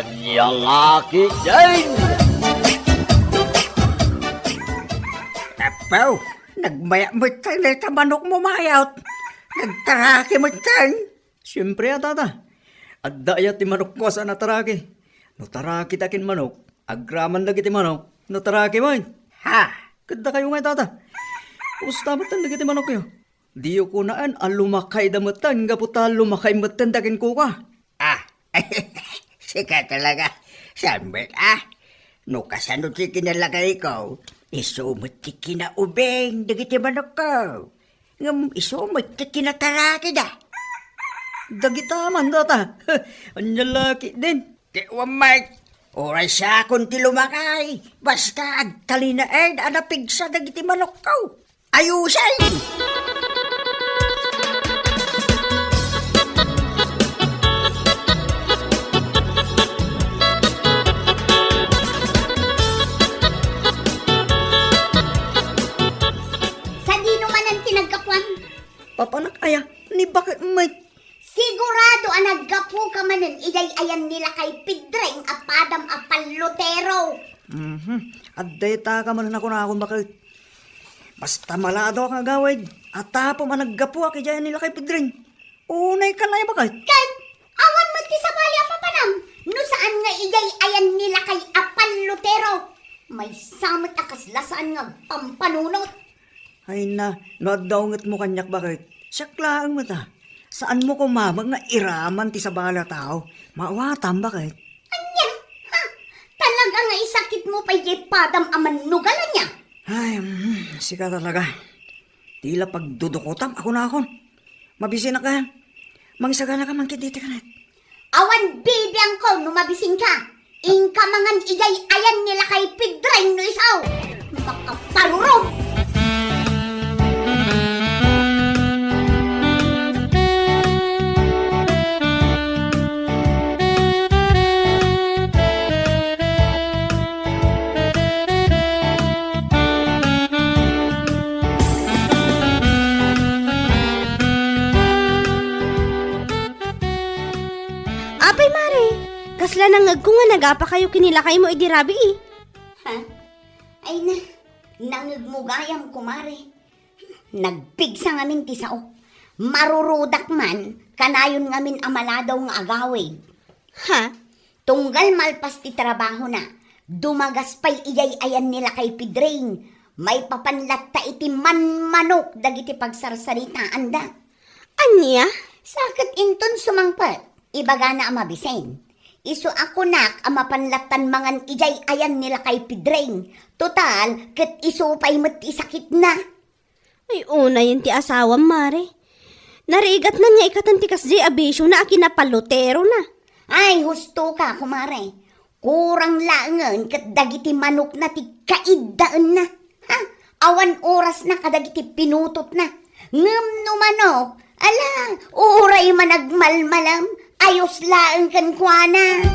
Kanyang aki din! Tapaw, nagmaya mo tayo sa manok mo mayat. Nagtaraki mo tayo. Siyempre, tata. At dayat ti manok ko sa nataraki. No taraki takin manok, agraman lagi ti manok, no taraki mo. Ha? Kada kayo nga, tata. Usta mo tan lagi ti manok yo. Diyo ko naan, alumakay damutan, gaputa lumakay mutan dakin ko ka. Ah, sika talaga. Sambit no kasano ti kinalagay ko, isumot ti kinaubeng, dagiti manok ko. Ngam isumot ti kinataraki da. Dagitaman, tata. Anyang laki din. Di umay, oray siya kung ti lumakay. Basta agtalinaed, anapig sa dagiti manok ko. Ayusin! Sa di naman ang tinagkapuan. Papanak aya, ni bakit may... Sigurado ang naggapu ka manin, iday ayan nila kay Pidreng a padam a palutero. At dayta ka man ako na akong bakit. Basta malado ang agawid. At tapo man naggapu aki dyan nila kay Pedring. Unay ka na yung bakit. Kay, awan mo ti sa bali a papanam. No saan nga iday ayan nila kay a palutero. May samot akaslasaan nga pampanunot. Ay na, nadawngat mo kanyak bakit. Saklaan mo ta. Saan mo kumamag na iraman ti sa bala tao? Mawatan bakit? Anya, ha? Talaga nga isakit mo pa yung padam a manugalan niya. Ay, sika talaga. Tila pagdudukutam, ako na akon. Mabisi na ka. Mangisaga na ka, mangkiditi ka na. Awan bibiyang ko, numabising ka. Ingka mangan igay ayan nila kay Pidreng no isaw. Makapalurog. Apay, Mare. Kasla nangag ko nga nagapa kayo kinilakay mo idirabi eh. Ha? Ay na, nangagmugayam kumare. Nagpigsa ngamin ti sao. Marurudak man, kanayon ngamin amaladaw nga agawid. Ha? Tunggal malpas ti trabaho na, dumagas pa'y iyay ayan nila kay Pidreng. May papanlat ta iti manmanok dagiti pagsarsaritaan da. Anya? Sakit inton sumangpat, ibaga na amabisen. Isu ako nak amapanlatan mangan ijay ayan nila kay Pidreng. Total, ket isu pa'y mati sakit na. Ay, una yun ti asawam, Mare. Narigat na nga ikatantikas di abisyo na akinapalutero na. Ay, husto ka, kumare. Kurang laangan ket dagiti manok na ti kaidaan na. Ha? Awan oras na kadagiti pinutot na. Ngem no manok, ala, uray managmalmalam, ayos laang kan kuana.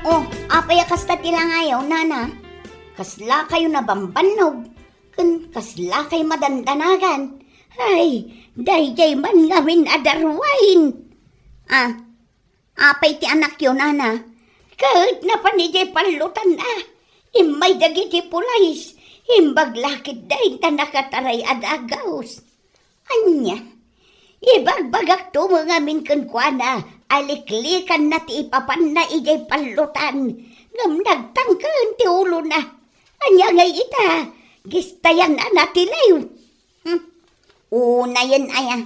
Oh, apay kasta tila ngayaw, nana. Kasla kayo nabambanog. Kasla kayo madandanagan. Ay, dayjay man ngamin adarwain. Apay ti anak yun, nana. Kahit na panijay palutan na. Imay dagiti pulais. Imbag lakit dahin ta nakataray adagaws. Anya, ibagbagak to mga min kuana. Aliklikan na ti ipapan na ijay palutan. Ngam nagtangkan ti ulo na. Anya ngay ita, gistayan na natilayo. Una yan aya,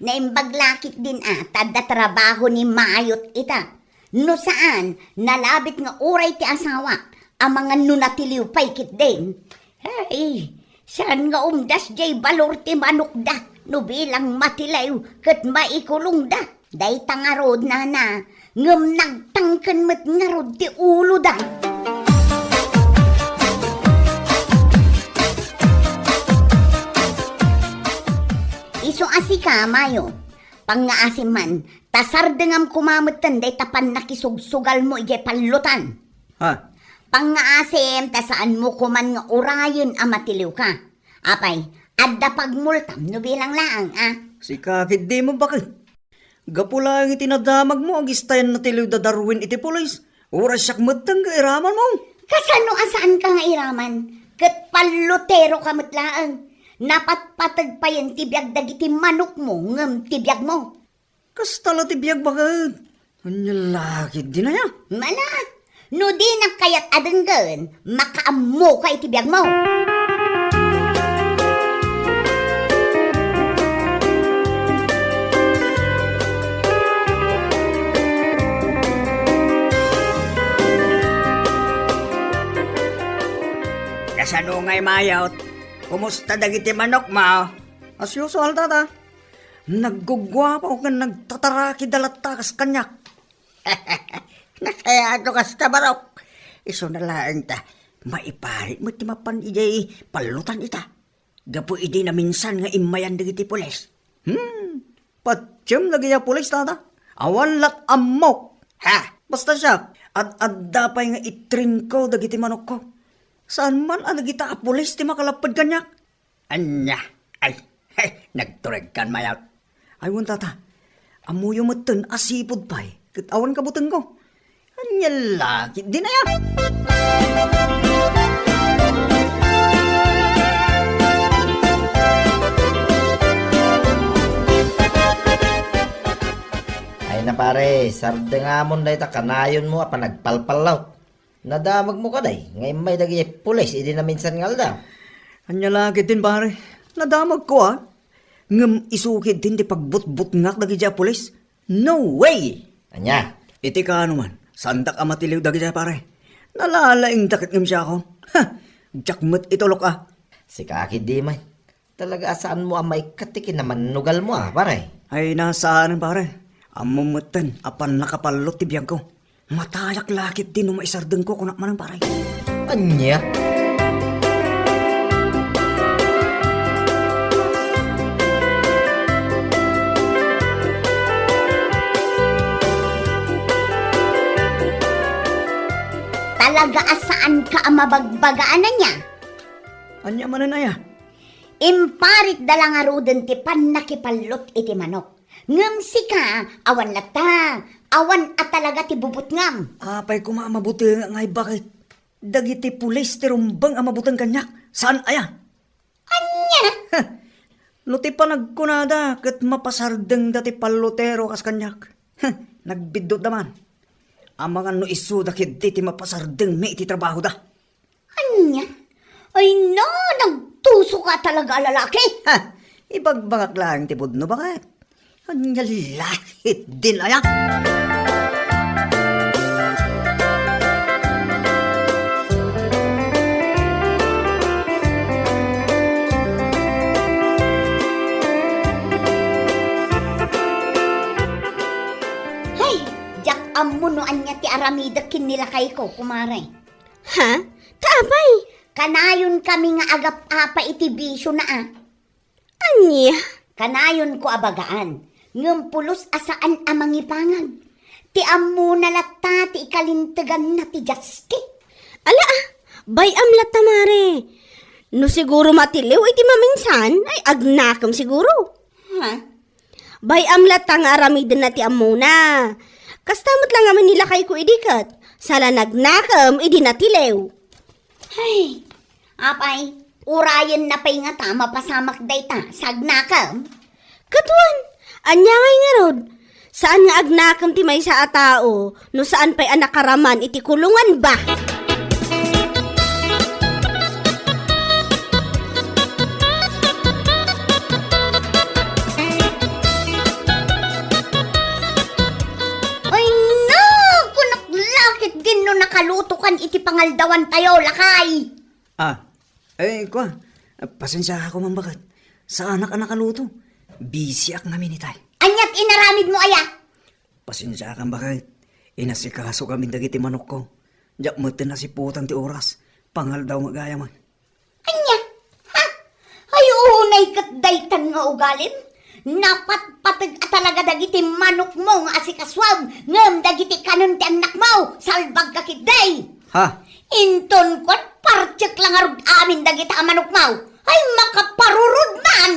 naimbaglakit din tada trabaho ni maayot ita. No saan, nalabit nga uray ti asawa, ang mga nunatiliw paikit din. Ay, saan nga umdas jay balor ti manok da, no bilang matilayo, kat maikulong da. Day tangarod na ngam nagtangkan mat ngarod ti ulo da. Iso asika, mayo. Pang nga asim man, Tasardengam kumamatan day tapan nakisugsugal mo ijay palutan. Ha? Pangaasim ta saan mo kuman nga urayon ang matiliw ka. Apay, adda pagmultam no bilang laang Si kakit di mo bakit? Gapula ang itinadamag mo ang istayan na tiliw da Darwin iti pulis. Oras siyak matang kairaman mo. Kasano asaan ka nga iraman? Kat palutero ka matlaang. Napatpatag pa yan tibiyag dagiti manok mo ngam tibiyag mo. Kastala tibiyag bakit? Anyalakit di na ya. Mala, no di na kayat adenggan, makaamo ka itibiyag mo. Kasano ngay mayot? Kumusta dagiti manok mo? As usual tata. Naggugwapa o ka nagtataraki dalata kas kanyak. Nakayado kas tabarok. Iso na lang ta. Maiparit mo timapan ijay palutan ita. Gapo idi na minsan nga imayan dagiti pulis. Patsyam lagi ya pulis tata. Awan lat amok. Ha? Basta siya. At adda pa nga itrin ko dagiti manok ko. Saan man ang nagita a pulis ti makalapad kanyak? Anya. Ay, nagtureg kan mayot. Aywan tata. Amuyo matan asipod pa eh. Kat awan kabutang ko. Anyalakit di na yan. Ay na pare, sardengamon day ta kanayon mo apa nagpalpalaw. Nadamag mo ka day, ngayon may dagi pulis, idi na minsan ngalda. Anyalakit din pare. Nadamag ko ah. Ngam isukid din di pagbut-but ngak dagi dya pulis. No way! Anya, Iti ka ano man. Sandak amatiliw dagi dya pare. Nalalaing dakit ngam siya ako. Ha! Jakmat itulok ah. si kakid di man. Talaga saan mo ang may katikin naman nugal mo pare. Ay nasaan pare. Amumatan apan nakapalot ti biyag ko. Matayak lakit din no maisardeng ko kunak man pare. Anya? Talaga asaan ka ang mabagbagaan na niya? Anya man na ya. Imparit dalang aruden ti pan nakipalot iti manok. Ngam sika, awan lata, awan at talaga ti bubut ngam. Apay kumamabuti nga ngay bakit. Dagiti pulis ti rumbang amabutang kanyak. Saan aya? Anya? No ti pa nagkunada kat mapasardeng dati palotero kas kanyak. Nagbidot naman. Amang ano isu dakit ti mapasardeng may iti trabaho da. Anya? Ay no, nagtuso ka talaga lalaki. Ha! Ibagbangak lang ti budno bakit? Anya lahit din aya. Hay, jak amuno anya ti aramida kinila kay ko, kumare. Ha? Kaapay? Kanayon kami nga agap apa iti bisyo na Anya? Kanayon ko abagaan. Ngumpulos asaan amangipangan. Ti amu na lata ti ikalintegan na ti jaski. Ala bayam lata mare. No siguro matiliw iti maminsan, ay agnakam siguro. Ha? Bayam lata nga aramiden na ti amuna. Kastamot lang aman nila kay ko idikat. Sala nagnakam idi natiliw. Ay, apay, urayan na pa'y nga tama pasamak day ta, sagnakam. Katuan, anya ngay nga rod. Saan nga agnakam ti may sa atao, no saan pa'y anak karaman iti kulungan ba? Ay no, kunak lakit din no nakalutukan iti pangaldawan tayo, lakay. Kwa. Pasensya ako man bakit. Sa anak nakaluto. Busy ak namin itay. Anyat inaramid mo aya. Pasensya kang bakit. Inasikaso kami dagiti manok ko. Diyak matan na si putang ti oras. Pangal daw magaya man. Anya? Ay unay kat daytan nga ugalim. Napatpatag at talaga dagiti manok mo nga asikaswam, ngem dagiti kanon ti anak mo, salbag kakitday. Ha? Inton kon partsek lang arud amin dagiti manok mo, ay makaparurod man.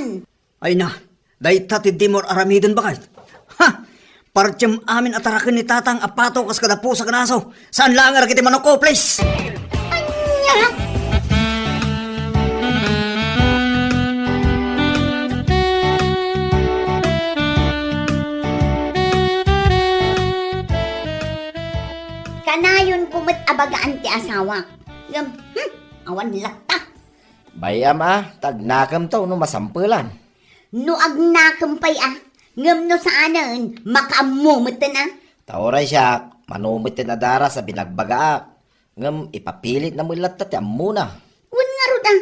Ay na, dayta ti Dimor aramidon bakit? Ha? Partyam amin atarakin ni tatang apato kas kadapo sa kanaso. Saan lang nga kiti manok ko, please? Anya? Kanayon kumit abagaan ti asawa. Ngam, awan lakta. Bayam tagnakam to no masampulan. No agnakampay ngam no saanan, makaamumatan Tauray siya, manumit na dara sa binagbagaak. Ngam ipapilit na mo ilatta ti amuna. Wan nga ruda,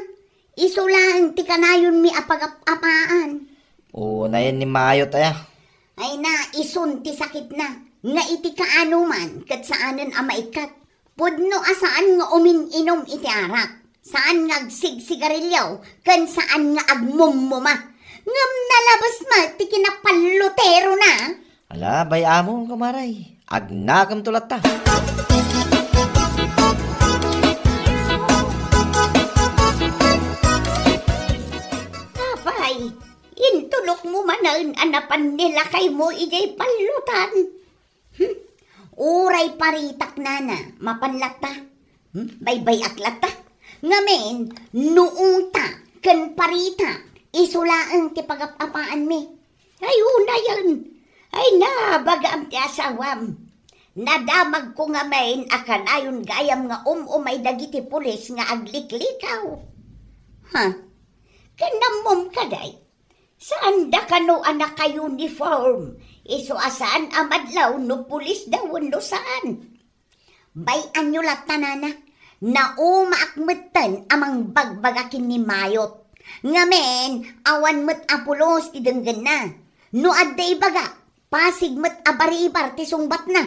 isulaan ti kanayon mi apag-apaan. Una yan ni Mayo taya. Ay na, isun ti sakit na. Nga iti kaano man, kat saanan maikat. Pudno asaan nga umin-inom iti arak. Saan nga agsigsigarilyaw, kan saan nga agmumuma. Ngam nalabas ma, ti kinapalutero na. Ala, bayamon kamaray. Agnakam tulat ta. Apay, intulok mo manan anapan nila kay mo ijay palutan. Uray paritak nana, mapanlata. Baybay aklata. Ngamen, noong ta, kan parita, isulaan ti pagapapaan mi. Ay, una yan. Ay na, bagam ti asawam. Nadamag ko nga main, akanayon gayam nga umay dagiti pulis nga agliklikaw. Ha? Kanamom kaday. Saan da kano anak ka uniform? Iso asaan amadlaw no pulis daw no saan? Bayan nyo latanana, na umaakmatan amang bagbagakin ni Mayot. Ngamen, awan met apulos ti denggan na. No adday baga, pasig met abaribar ti sungbat na.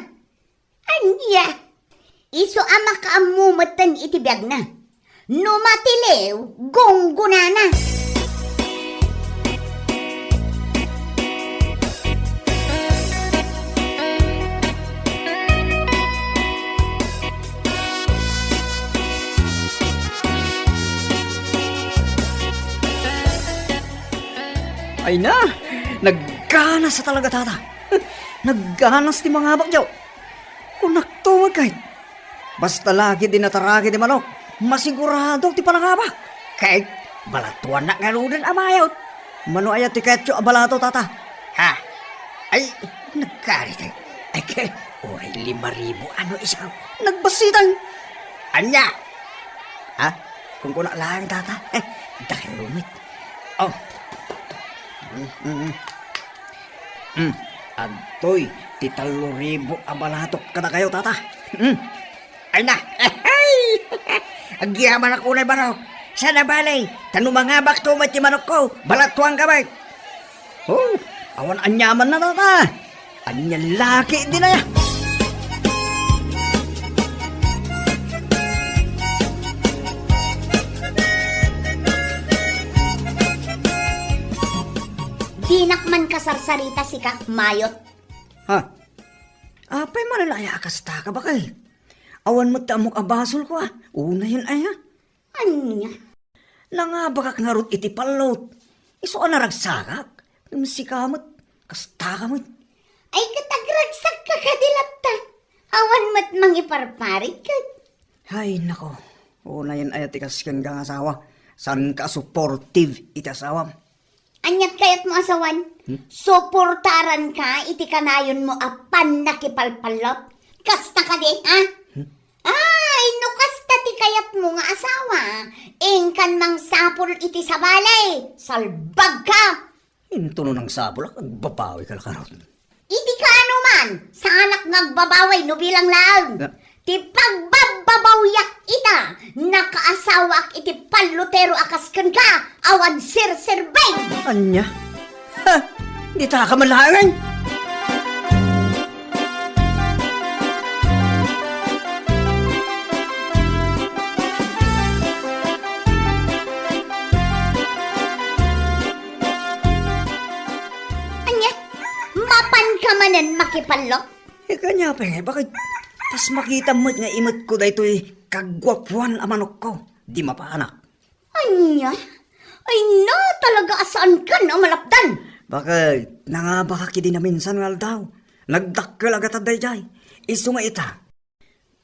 Anya, iso ama kaamumatan iti biyag na. No matilew, gonggunana. Ay na, nagganas sa talaga tata. Nagganas ti mga bakyaw. Kung naktuwag kahit. Basta lagi din nataragi di manok, masigurado ti panangabak. Kahit balatuan na nga rudan amayot. Mano ayat ti ketyo abalato tata. Ha? Ay, nagkarit ay. Ay, kay, oray 5,000 ano isaw. Nagbasitang. Anya? Ha? Kung kuna lang tata. Dahil rumit. Oh. Antoy, ti 3,000 abalatok kada kayo tata. Ay na. Ay! Agyaman ako na manok. Sana balay. Tanumangabak tumat ti manok ko. Balatuang kamay. Oh, awan anyaman na tata. Anya laki din na ya. Dinakman kasarsarita si Kak Mayot. Ha? Apay malalaya akasta ka bakal. Awan mo tamok abasol ko Una yun ay Anya? Nangabakak nga rot iti palot. Iso ka naragsakak. Si kamot. Kasta kamot. Ay katagragsak ka kadilata. Awan mat mangiparparit ka. Ay nako. Una yun ay atikas kang asawa. San ka supportive iti asawam. Anyat kayat mo asawan? Suportaran ka, iti kanayon mo apan nakipalpalop. Kasta ka di, ha? Ay, no kasta ti kayat mo nga asawa. Ingkan mang sapol iti sabalay. Salbag ka. Into no ng sabulak, agbabawi ka lakarot. Iti ka ano man, sa anak ngagbabaway no bilang lang. Ti pagbababawyak ita, nakaasawak iti palutero akaskan ka, awan sir-sirbay. Anya? Ha? Di ta ka malangan? Anya, mapan ka manan makipalot? Kanya pa bakit pas makita mo nga imot ko daytoy kagwapuan amanok ko. Di mapaanak. Anya? Ay na, talaga asaan ka na malapdan? Bakit? Nangabaka kidi na minsan nga daw. Nagdakkel agad at dayjay. Iso nga ita.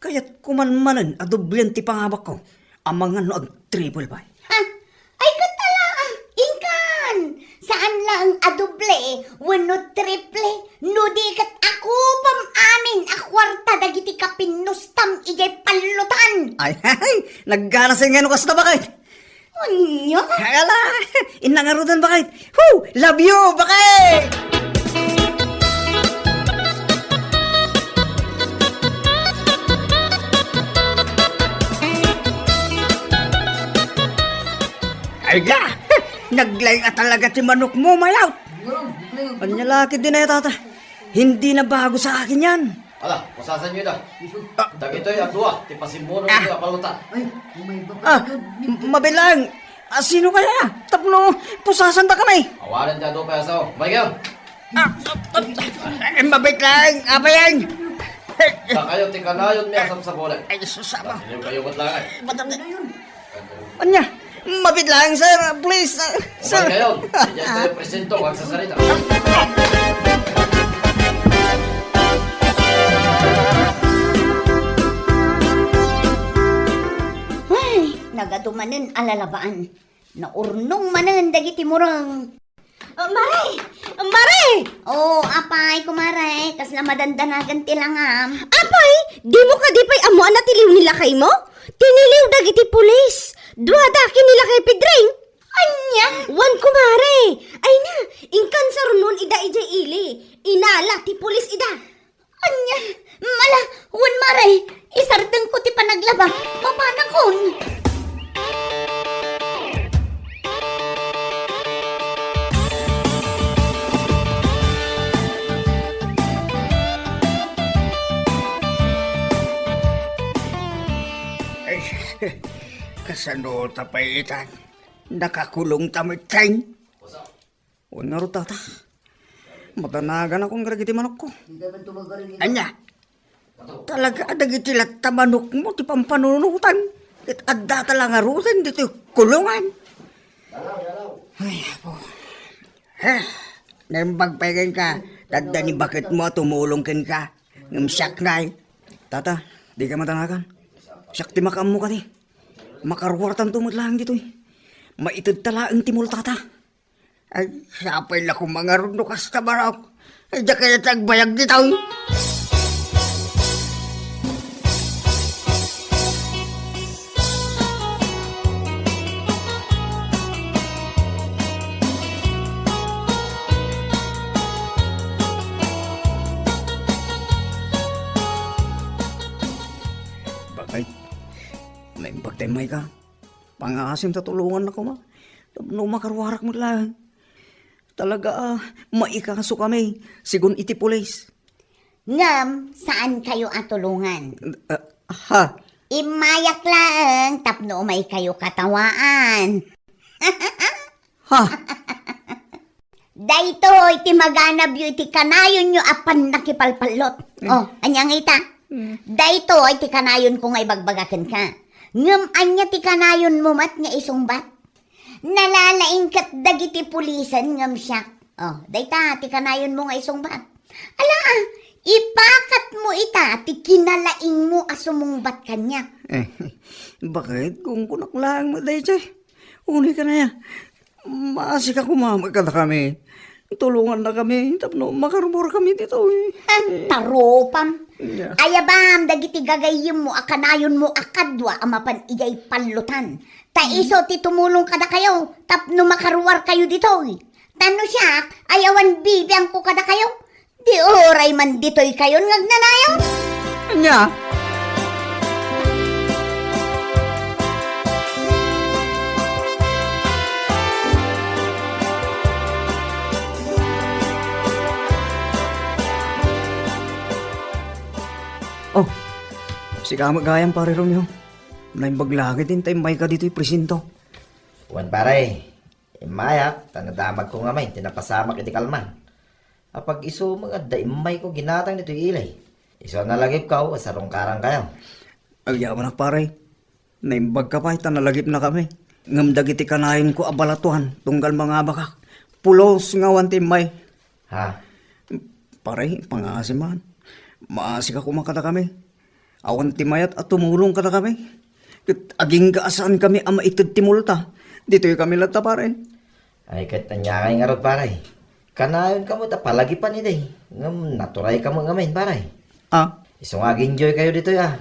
Kaya't kumanmanan adoblyan ti pangabak ko. Amang ano ag triple ba? Ha? Ay katala, ingkan! Saan lang adoble, wano triple, no di kat ako pam amin, akwarta dagiti kapinustam igay palutan. Ay, naggana sa nga nukas na bakit? Anya? Hala, inangarutan bakit? Woo! Love you, bakit? Ay ga! Naglay ka talaga ti manok mo, mayaw! Panyalaki din na tata. Hindi na bago sa akin yan. Ala, pusasan nyo na. Dagitoy ang duwa, ti pasimuno nyo apalutan. Mabilang. Sino kaya? Tapno, pusasan ta kami. Awalan dyan doon pa yasaw. Michael! Mabait lang, apa yan? Sa kayo, ti kanayon may asap sa bola. Ay, susama. Hindi kayo matlangan. Anya, mabit lang, sir. Please, sir. Sir! Kayo, diyan kayo presento, huwag sa salita. Ay, nagadumanin alalabaan. Naurnong manan dagiti murang. Mare! Mare! Oh, apay kumare, kas na madandanagan tilangam. Apay, di mo ka di pa'y amuan na tiliw nila kay mo? Tiniliw dagiti pulis. Duwadaki nila kay Pedring. Anya? Wan kumare. Ay na, ingkan sa runon ida ija ili. Inala ti pulis ida. Anya? Mala, wan maray, isardeng ko ti panaglaba. Papanakon. Ay, kasano tapaitan? Nakakulong tamit kain. Una ro tata. Matanagan akong garagiti manok ko. Anya? Talaga adagiti latta manok mo, ti pampanunutan. At adda talaga rutan dito kulungan. Ay, po. Naimbagpagan ka. Tadda ni bakit mo tumulong kin ka. Ngumsyak na eh. Tata, di ka matanagan. Sakti makam mo ka di. Makarwartan tumot lang dito eh. Maitid talaang timul tata. Ay, sapay lang kong mga runukas na marok. Ay, di kaya tagbayag dito. Bakit? Naimbag tayo may ka. Pangasim sa tulungan ako ma. No makarwarak mo lang. Talaga maikaso kami. Sigun iti pulis. Ngam, saan kayo atulungan? Ha? Imayak lang, tapno may kayo katawaan. Ha? Dayto, iti maganab yu iti kanayon nyo apan nakipalpalot. Oh, anyang ita? Dayto, iti kanayon ko nga ibagbagakan ka. Ngam anya ti kanayon mo mat nga isungbat. Nalalaing kat dagiti pulisan ngam siya. Oh, dayta, ti kanayon mo nga isungbat. Ala, ipakat mo ita, ti kinalaing mo asumungbat kanya. Bakit? Kung kunak lang mo dahi chay. Uni ka na yan. Maasik ako magkada kami. Tulungan na kami. Tapno, makarumor kami dito eh. Taropam. Yeah. Ayabam, dagiti gagayim mo, akanayon mo, akadwa, amapan igay palutan. Taiso, ti tumulong kada kayo, tapno makaruwar kayo dito. Tano siya, ayawan bibiyang ko kada kayo. Di oray man dito'y kayo ngagnanayaw. Anya? Oh, si kamagayang pare Romeo. Naimbag din tayo may ka dito'y presinto. Wan pare, imayak, tanadamag ko nga may, tinapasamak iti kalman. Apag iso mga daimay ko ginatang dito ilay. Iso nalagip ka o sarong karang kayo. Ay, yaman na pare. Naimbag ka pa, nalagip na kami. Ngamdag iti kanayin ko abalatuhan, tunggal mga bakak. Pulos nga wantimay. Ha? Pare, pangasiman. Maasi ka kumakata kami. Awan timayat at tumulong ka na kami. Aging kaasaan kami ama itad timulta. Dito'y kami lata pare. Ay kat anyakay nga ron paray. Kanayon ka mo ta palagi pa ni day. Ngam naturay ka mo ngamin paray. Ah, Iso nga enjoy kayo dito ya.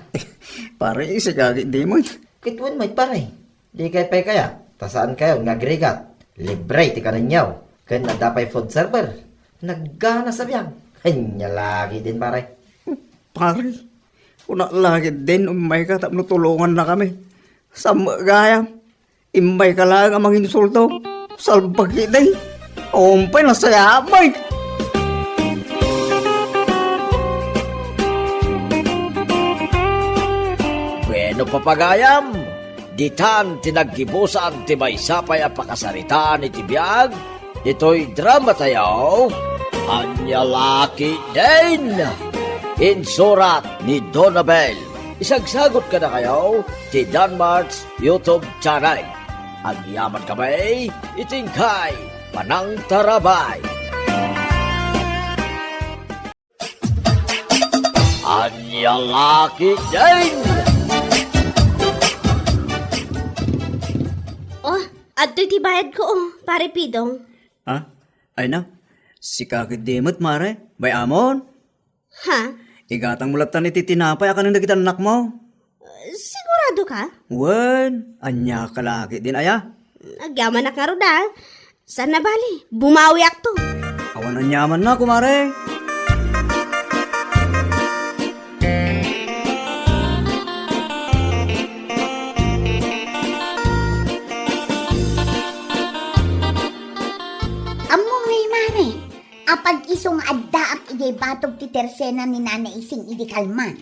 pare, isa kagit di mo. Kitwan may paray. Di kay pay kaya. Tasaan kayo nga agregat. Libre ti kaninyaw. Kan nadapay food server. Naggana sa biyang. Kanya lagi din paray. Pare, una lagi din umay ka tapno tulungan na kami. Sa gaya, imbay ka lang ang mga insulto. Salbagi day. Umpay na sayamay. Bueno papagayam, ditan tinaggibusan ti may sapay ang pakasarita ni Tibiyag, ito'y drama tayo, Anyalaki din! Insurat ni Donabel. Isagsagot ka na kayo ti Danmarks YouTube channel. Ang yaman kamay, itingkay, panang tarabay. Anyalaki din! Oh, adto'y ti bayad ko, pare Pidong. Ha? Ay na, si kakit dimot mare. Bay amon. Ha? Igatang mulatan iti tinapay akan ng dagitan anak mo. Sigurado ka? Wen, anya kalaki din aya. Agyaman na nga ro da. Sana bali, bumawi akto. Awan anyaman na kumare. Amoy, mare. Apag isong adda at ijay batog ti tersena ni Nana Ising idi kalman.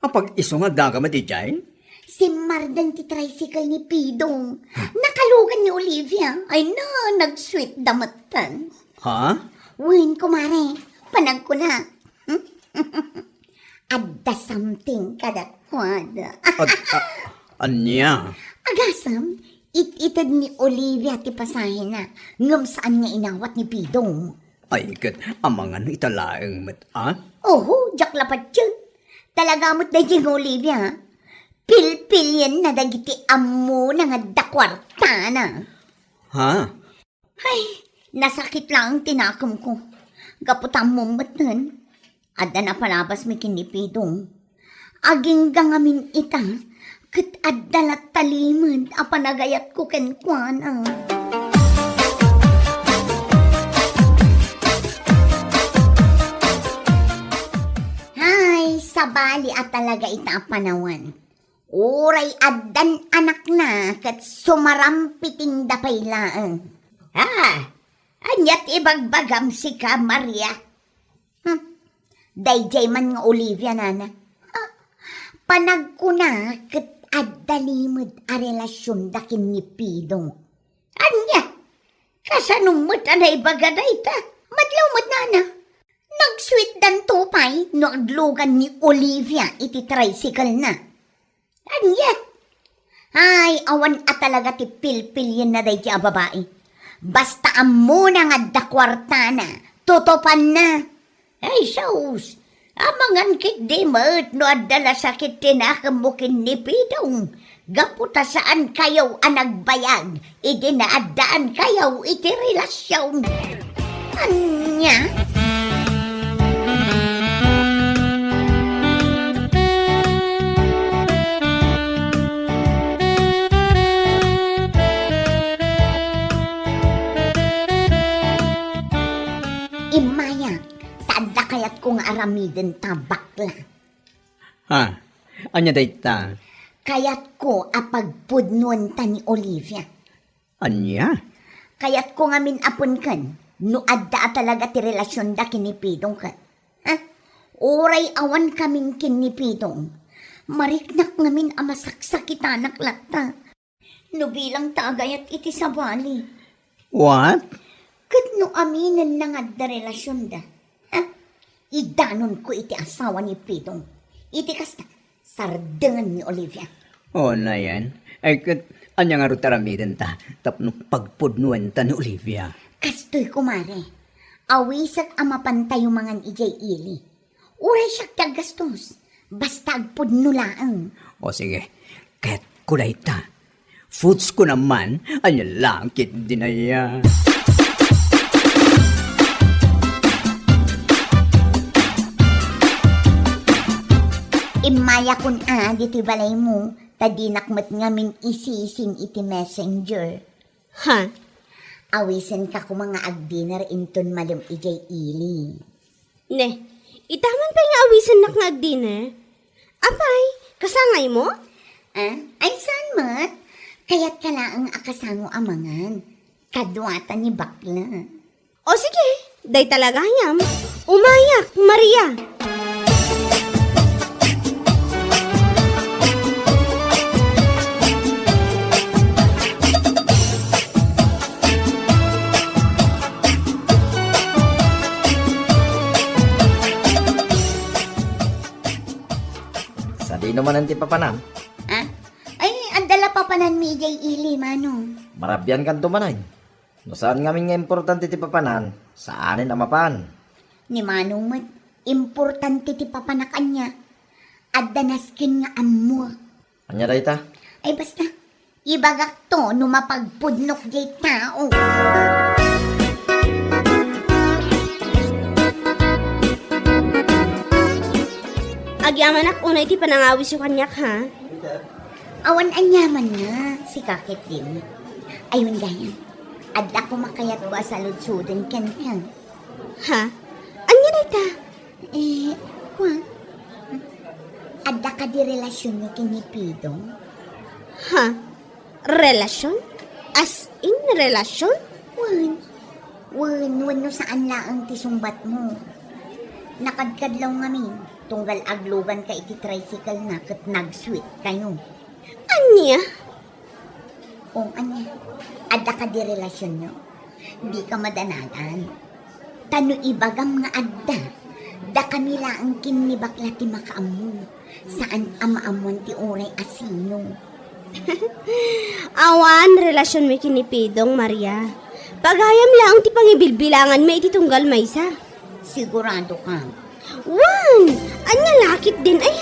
Apag iso nga daga matijay? Si Mardan ti tricycle ni Pidong. Nakalugan ni Olivia. Ay na, nag-sweet damatan. Ha? Win, kumare. Panag ko na. Adda something kadakwada. Anya? Agasam, it-itad ni Olivia ti pasahin na. Ngam saan niya inawat ni Pidong. Ay, kat, amangan italaeng mat, ha? Oho, jaklapat yun. Talaga mo't na yung Olivia. Pil-pil yan na dagiti amo na nga dakwarta na. Ha? Ay, nasakit lang ang tinakom ko. Gaputan mo nun. Adda na palabas mi kinipidong. Aging gangamin ita. Kat adda na talimod. Apanagayat ko kenkwana. Hay, sabali at talaga ita panawan. Uray addan anak na kat sumarampiting dapay laang. Anyat ibagbagam si ka, Maria. Dayjay man nga Olivia nana. Panag ko na kat addalimod a relasyon dakin ni Pidong. Anya, kasanumot anay bagaday ta. Madlawmod nana. Nag-sweet dan tupay no aglugan ni Olivia iti tricycle na. Anya? Ay, awan at talaga ti pilpil yan na day ti babae. Basta amo na nga dakwarta na, tutupan na. Ay, saus, amangan kit di mat no adala sakit tinakamukin ni Pidong. Gaputa saan kayaw anagbayag, idinaadaan kayaw iti relasyon. Anya? Imaya, tanda kayat kong aramiden tabakla. Ha? Anya dayta? Kayat ko apagpudnuan ta ni Olivia. Anya? Kayat ko ngamin apon kan, no adda talaga ti relasyon da kinipidong kan. Ha? Oray awan kaming kinipidong. Mariknak ngamin amasaksakitanak latta. No bilang tagayat iti sabali. What? Kat no aminan na nga da relasyon da. Ha? Idanon ko iti asawa ni Pidong. Iti kasta, sardangan ni Olivia. O na yan. Ay kat, anya nga rutaramidan ta. Tapno pagpudnuan ta ni Olivia. Kastoy kumare. Awisak amapantay yung mga ijay ili. Uray siya tagastos. Basta agpudnulaang. O sige, kahit kulay ta. Foods ko naman, anya langkit din na yan. Imaya kun diti balay mo, tadinakmat ngamin isising iti messenger. Ha? Awisan ka ko mga agdinar inton malum ijay ili. Ne, itaman pa yung awisan na nga dinner. Apay, kasangay mo? Ay saan mat? Kaya't kalaang akasango amangan. Kadwata ni bakla. O sige, day talaga yam. Umayak, Maria. Sa di naman ang tipapanam. Ay, andala pa panan mi ijay ili, manong. Marabyan kan tumanay. No saan ngamin nga importante tipapanan, saanin amapan. Ni manong mat, importante ti papanakan niya. Addanaskin nga ammo. Anya day ta? Ay basta, ibagak to no mapagpudnok jay tao. Agyaman ak unay ti panangawis yung kanyak ha. Awan anyaman nga, si kakit din. Ayun gaya, adda ko makayat ko asaludsudan kan kan. Ha? Anya na ita? Kwa? Adda ka di relasyon ni kinipidong? Ha? Relasyon? As in relasyon? Wan no saan laang tisumbat mo. Nakadkadlaw ngamin, tunggal aglugan ka iti tricycle na kat nag-sweet kayo. Anya? Kung anya, adda ka di relasyon nyo, di ka madanagan. Tano ibagam nga adda, da kanila ang kinibakla ti makaamu, saan amaamuan ti oray asino. Awan, relasyon may kinipidong, Maria. Pagayam lang ti pangibilbilangan may ititunggal maysa. Sigurado ka. Wan! Anya lakit din ay.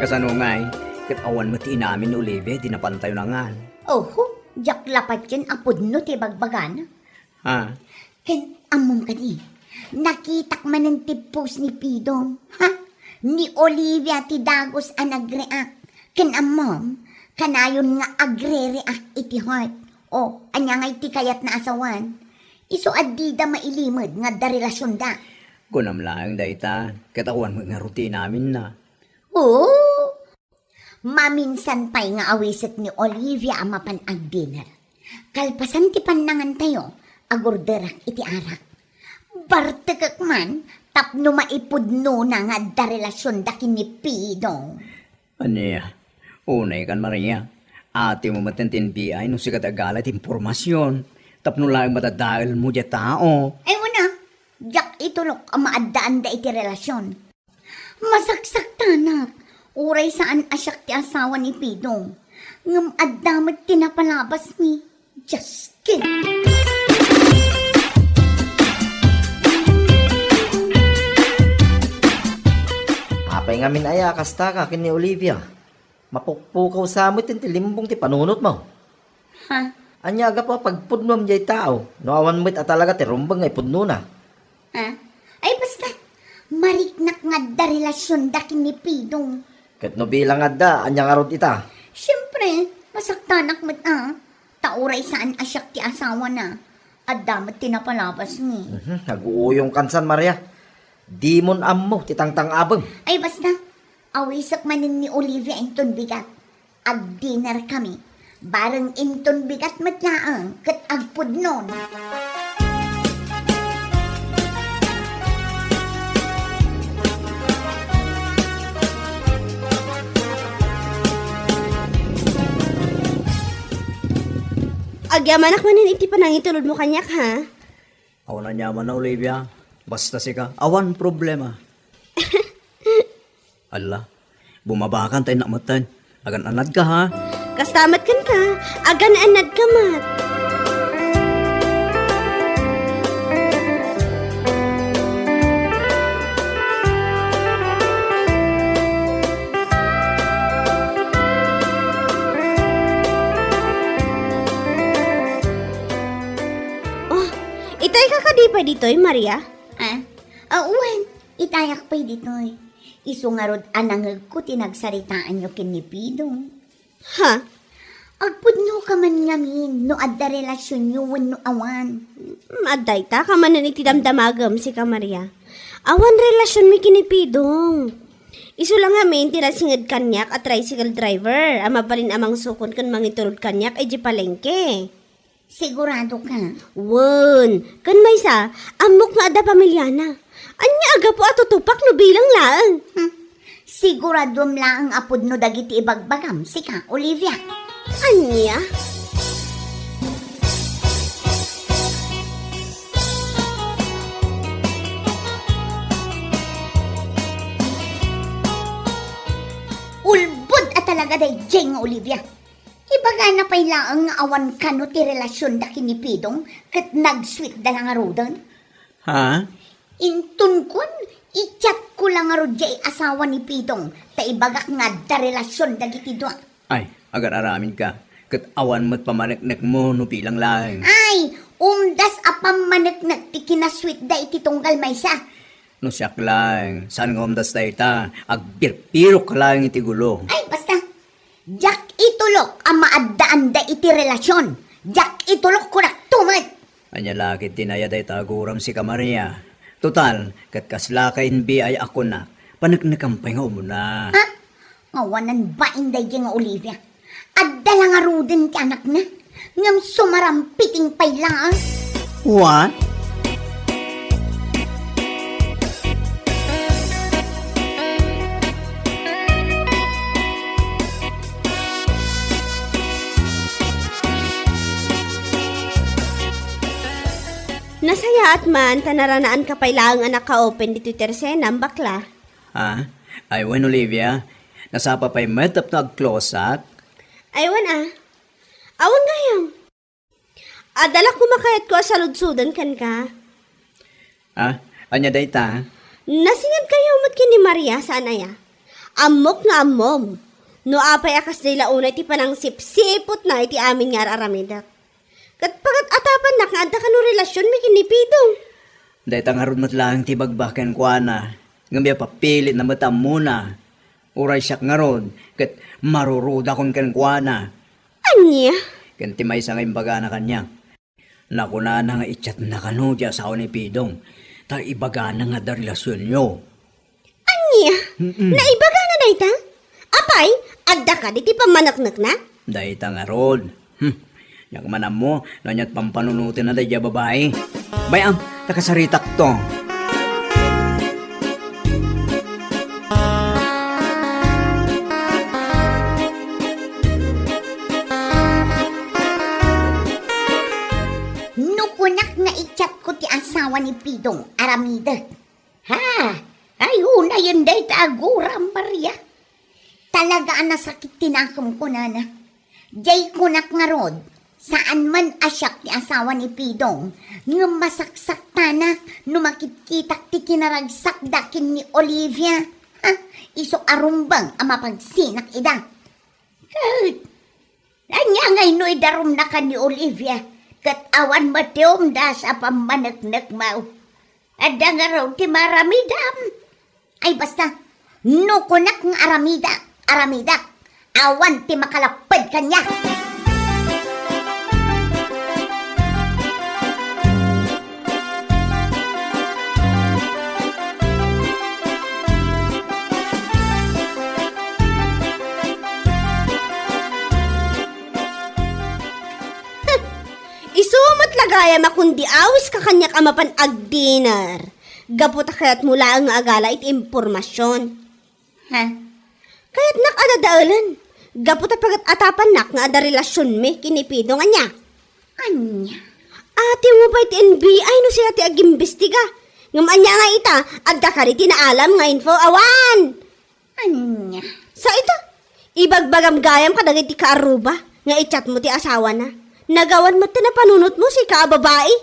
Kasano ngay, kat awan mo ti namin Olivia, di napantayo na nga. Oho, jak lapat yan apod no ti bagbagan. Ha? Ken amom ka di. Nakitak man ang tipos ni Pidong. Ha? Ni Olivia ti Dagos ang nag-react. Ken amom, kanayon nga agre-react iti heart. O, anya nga iti kayat na asawan. Iso adida mailimod nga da relasyon da. Kunam lang da ita, kat awan mo nga routine namin na. Oo. Maminsan pa'y nga awisit ni Olivia amapan ag dinner. Kalpasan ti panangan tayo, agorderak iti arak. Bartekak man, tapno maipudno na nga da relasyon da kinipidong. Anya, unay kan Maria. Ate mo matintinbiay no sikat agalat impormasyon. Tapno lang matadahil mo dya tao. Ay wala, jak itulok ang maadaan da iti relasyon. Masaksak tanak, uray saan asyak ti asawa ni Pidong. Ngam addamat tinapalabas ni Justin. Apay ngamin aya, kasta ka kin ni Olivia. Mapukpukaw sa mo tilimbong ti panunot mo. Ha? Anya aga pa pagpudnom jay tao. No awan mo't atalaga ti rumbang ngay pudno na. Ha? Ay basta, mariknak nga da relasyon da kinipidong. Kat no bilang adda, anya nga rod ita. Siyempre, masaktanak mat tauray saan asyak ti asawa na. At damat tinapalabas ni. Nag-uuyong kansan Maria. Di mon ammo ti tangtang abang. Ay basta, awisak manin ni Olivia inton bigat. Ag-dinner kami. Bareng inton bigat matlaang kat agpud nun. Agyamanak manin iti panang itulod mo kanyak ha? Awan na nyaman na, Olivia. Basta sika, awan problema. Ala, bumabakan tayo nakmatan. Agan anad ka ha. Kastamat kan ka, agan anad ka mat. Oh, itay ka kadipay ditoy, Maria? Ha? Uwan, itayak pa'y ditoy. Isungarod anangag ko tinagsaritaan nyo kinipidong. Ha? Agpudno ka man ngamin, no adda relasyon nyo no awan. Aday ta, kamanan iti damdamagam si ka Maria. Awan relasyon mi kinipidong. Isu lang amin, tinasingad kanyak at tricycle driver. Ama pa rin amang sukon kan mangitulod kanyak ay di palengke. Sigurado ka? Wen, kan may sa, amok nga ada pamilyana. Anya aga po atutupak no bilang laang. Sigurado mla ang apod no dagiti ibagbagam, sika, Olivia. Anya? Ulbud at talaga day Jeng Olivia. Ibaga na pa'y laang nga awan ka no ti relasyon da kinipidong kat nag-sweet da lang arudan. Ha? Intun kun, i-chat ko lang aro jay asawa ni Pidong ta ibagak nga da relasyon da giti doa. Ay, agar aramin ka. Kat awan mo't pamanaknak mo no bilang lang. Ay, umdas apam managnak ti kinasweet da iti tunggal maysa. No siyak lang. Saan nga umdas tayo ta? Agpirpiro ka lang iti gulo. Ay, basta. Jak itulok ang maaddaan da iti relasyon. Jak itulok ko na tumad. Anya lakit tinaya day taguram si Kamaria. Total, kat kaslakain bi ay ako na. Panagnakampay nga muna. Ha? Ngawanan ba inday di nga Olivia? Adda lang arudin ti anak na. Ngam sumarampiting pay lang. What? Nasaya at man, tanaranaan ka pa'y laang anak ka-open dito tersenam, bakla. Ha? Ay, when Olivia, nasapa pa'y metap na agklosak. Aywan awan gayam. Adalak kumakayat ko sa ludsudan kan ka. Ha? Anya day ta? Nasingad kayo mat ni Maria saan aya? Amok nga amom. No apay akas day launay ti panang sipsipot na iti amin nga aramidak. Kat pagat atapan na nga ka no relasyon may kinipidong. Day tangarod mat lang ti bagbaken ko na. Ngambya papilit na matam muna. Uray siyak nga ron. Kat maruruda kon kan kwa na. Anya? Kanti may sa ngayong baga na kanya. Nakuna na nga itchat na kanudya sa ni Pidong. Ta ibaga na nga da relasyon nyo. Anya? Naibaga na dayta? Apay, agda ka di ti pamanaknak na? Day tangarod. Yang manam mo, nanyat pampanunutin na day babae. Bayam, takasaritak to. Nukunak na i-chat ko ti asawa ni Pidong, Aramida. Ha? Ay, una yun day taguram, Maria. Talaga nasakit tinakam ko na. Jay kunak nga rod, saan man asyak ni asawa ni Pidong, nga masaksak tanak, numakitkitak ti kinaragsak dakin ni Olivia. Ha? Iso arumbang ang mapagsinak ida. Kat, anya ngay no idarum na ka ni Olivia, kat awan matiom da sa pamanagnak mau. Ada nga raw ti maramidam. Ay basta, no kunak ng aramida, awan ti makalapad kanya. Isumot lagayam akundi awis ka kanyak amapan agdinar. Gapot kayat mula ang agala it impormasyon. Ha? Kaya't nak adadaalan. Gapot pagat atapan nak nga ada relasyon me kinipido nga niya. Anya. Ate mo pa iti NBI no siya ti agimbestiga. Ngam anya nga ita, adda ka rin tinaalam nga info awan. Anya. Sa ita, ibagbagam gayam ka dagiti ka aruba, nga i-chat mo ti asawa na. Nagawan mo ti na panunot mo si ka babae.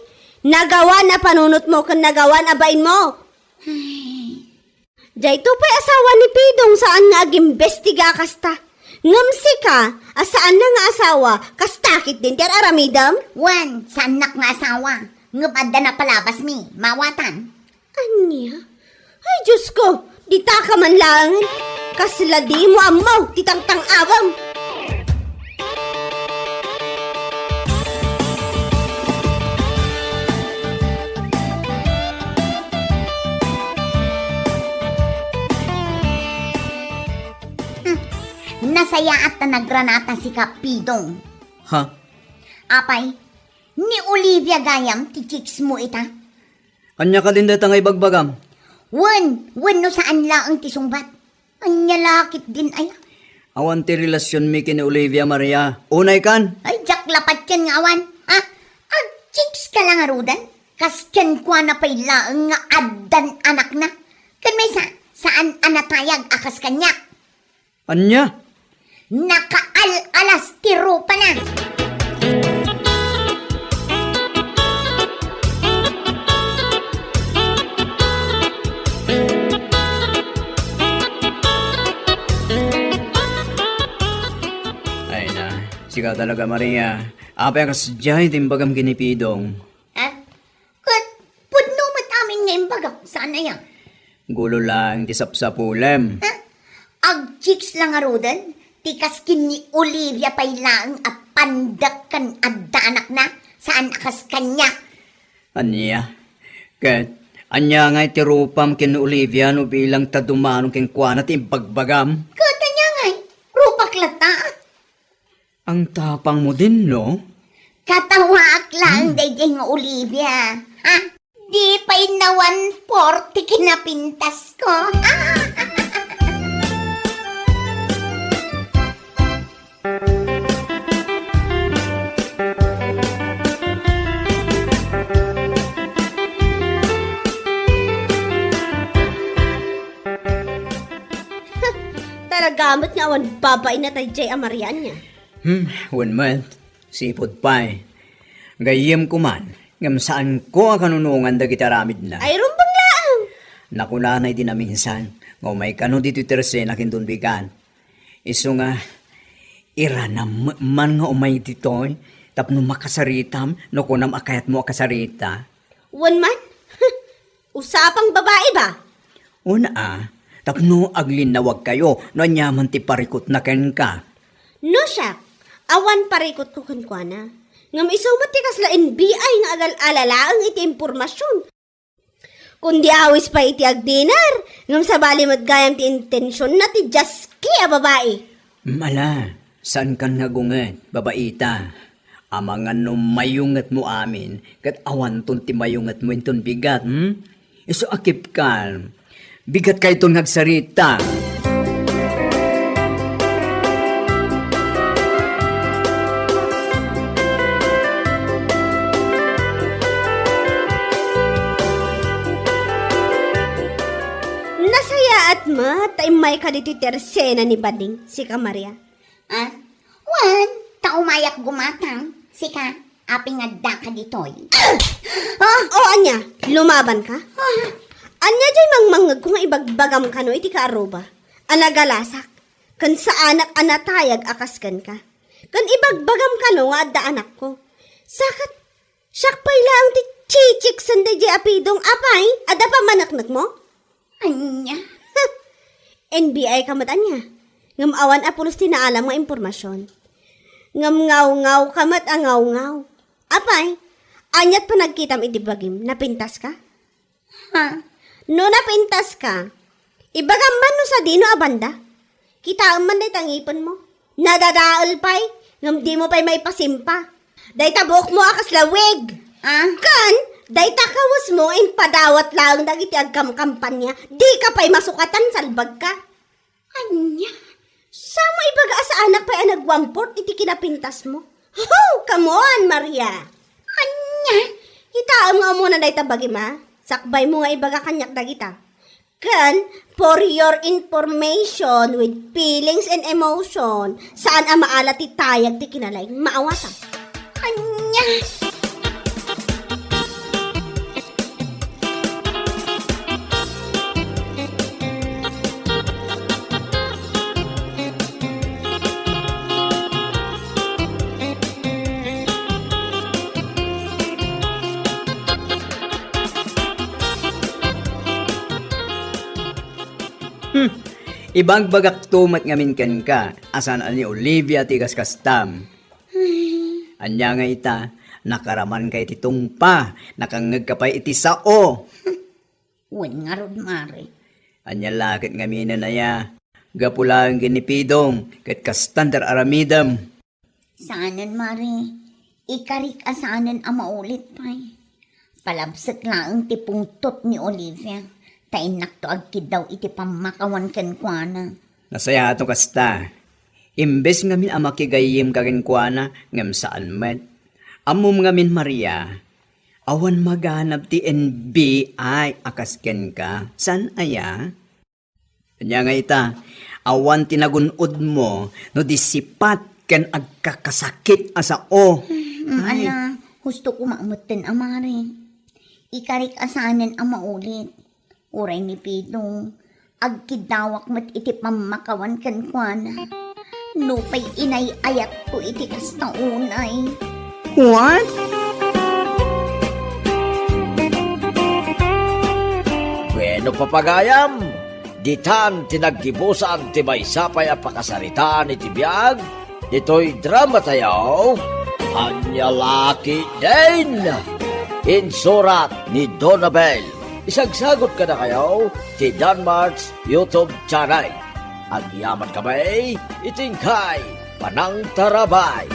Nagawan na panunot mo kan nagawan abain mo. Diyay to pa'y asawa ni Pidong saan nga agimbestiga kasta. Ngam si ka, asaan na nga asawa, kastakit din ti aramidam. Wan, sanak nga asawa. Ngabada na palabas mi, mawatan. Anya? Ay, Diyos ko, di ta ka man lang. Kasla di mo amaw, titang-tang awam. Nasaya at nagranata si Kapidong. Ha? Apay, ni Olivia Gayam, ti chicks mo ita. Anya ka din data nga ibagbagam. Wan no saan laang ti sungbat. Anya lakit din ay. Awan ti relasyon mi kini Olivia Maria. Unay kan? Ay, jak lapat yan nga awan. Ha? Ag chicks ka lang arudan. Kasyan kwa na pay laang nga addan anak na. Kan may saan anatayag akas kanya. Anya? Nakaal-alas tiro pa na. Ay na, sika talaga Maria. Apa yung kasadyay timbagam kinipidong. Ha? Kat, pudno matamin nga imbagaw. Saan na yan? Gulo lang, tisapsapulem. Ha? Ag chicks lang arudan. Tikas kini Olivia pay laang at pandakan adda anak na. Saan akas kanya? Anya? Kat, anya nga itirupam kin Olivia no bilang tadumanong kin kwa na timbagbagam. Kata niya ngay, rupak lata. Ang tapang mo din, no? Katawaak lang day nga Olivia. Ha? Di pa'y na 140 kinapintas ko. Talagamot nga awan babay na tayo Jay Amarian niya. 1 month. Sipod pa eh. Gayem ko man. Ngam saan ko ang kanunungan da gitaramid na. Ay rumbang laang. Nakunanay din na minsan. Ngaw may kano dito terse na kindunbigan. Iso nga, ira na man nga umay dito. Tapno makasaritam, no kunam akayat mo akasarita. One man? Usapang babae ba? Una tapno aglin na wag kayo, no anyaman ti parikot na ken ka. No siya. Awan parikot ko kwa na. Ngam isumat ti kasla NBI nga agal-alala ang iti impormasyon. Kundi awis pa iti agdinar. Ngam sa bali matgayam ti intensyon na ti jaski a babae. Mala, saan ka nagunget, babaita? Amangan no mayungat mo amin, kat awan ton ti mayungat mo inton bigat, Iso akip ka, bigat ka itong nagsarita. Nasaya at ma, tay may kaditi tersena ni Bading, si Kamaria. Ah, wan, taumayak gumatang. Sika, aping adda ka ditoy. O anya, lumaban ka? Anya jay mangmangag kung ibagbagam ka no iti kaaruba. Anagalasak, kan sa anak anatayag akaskan ka. Kan ibagbagam ka no nga adda anak ko. Sakat, siyak pay lang ti chichik sanday jay apidong apay, ada pa manaknak mo? Anya? NBI kamat anya. Ngam awan apulos tinaalam nga impormasyon. Ngam ngaw-ngaw kamat ang ngaw-ngaw. Apay, anyat pa nagkitam itibagim, napintas ka? Ha? No napintas ka, ibagam man no sa dino abanda. Kita man day tangipon mo. Nadadaal pa'y, ngam di mo pa'y may pasimpa. Day tabok mo akas lawig. Ah? Kan, day takawas mo in padawat lang dagiti agkam kampanya. Di ka pa'y masukatan salbag ka. Anya? Sa mo ibaga sa anak pa'y nagwamport iti kinapintas mo. Oh, come on, Maria. Anya, itaam nga muna day tabagi ma. Sakbay mo nga ibaga kanyak dagita. Kan, for your information with feelings and emotion, saan ang maalat ti tayag ti kinalay, maawata. Anya! Ibang bagak tumat ngamin ken ka, asan ani Olivia tigas kastam. Anya nga ita, nakaraman kay ti tungpa, nakangag ka pa iti sao. Wen nga rod, Mari. Anya lakit ngamin na ya, gapulang ginipidong, ket kastandar aramidam. Saanan, Mari? Ikarik asanan ang maulit pa'y. Palabsak lang ti pungtot ni Olivia. Tainak to agkid daw iti pamakawan kenkwana. Nasaya ato kasta. Imbes ngamin ang makigayim kagenkwana, ngam saan met. Amom ngamin Maria, awan maganap ti NBI akasken ka. San aya? Kanya nga ita, awan tinagunod mo, no disipat ken agkakasakit asa o. Ala, husto ko maamutin, Amari. Ikarik asanan ang maulit. Uray ni Pidong, agkidawak mat iti pamakawan kenkwana. Nupay inay ayat ko iti kastaunay. What? Bueno papagayam, ditan tinaggibusan ti maysapay a pakasaritaan iti biag, dito'y drama tayo, Anya Laki din! Insurat ni Donabel. Isagsagot ka na kayo ti Danmarks YouTube channel. Agyaman kamay, itingkay, panang tarabay.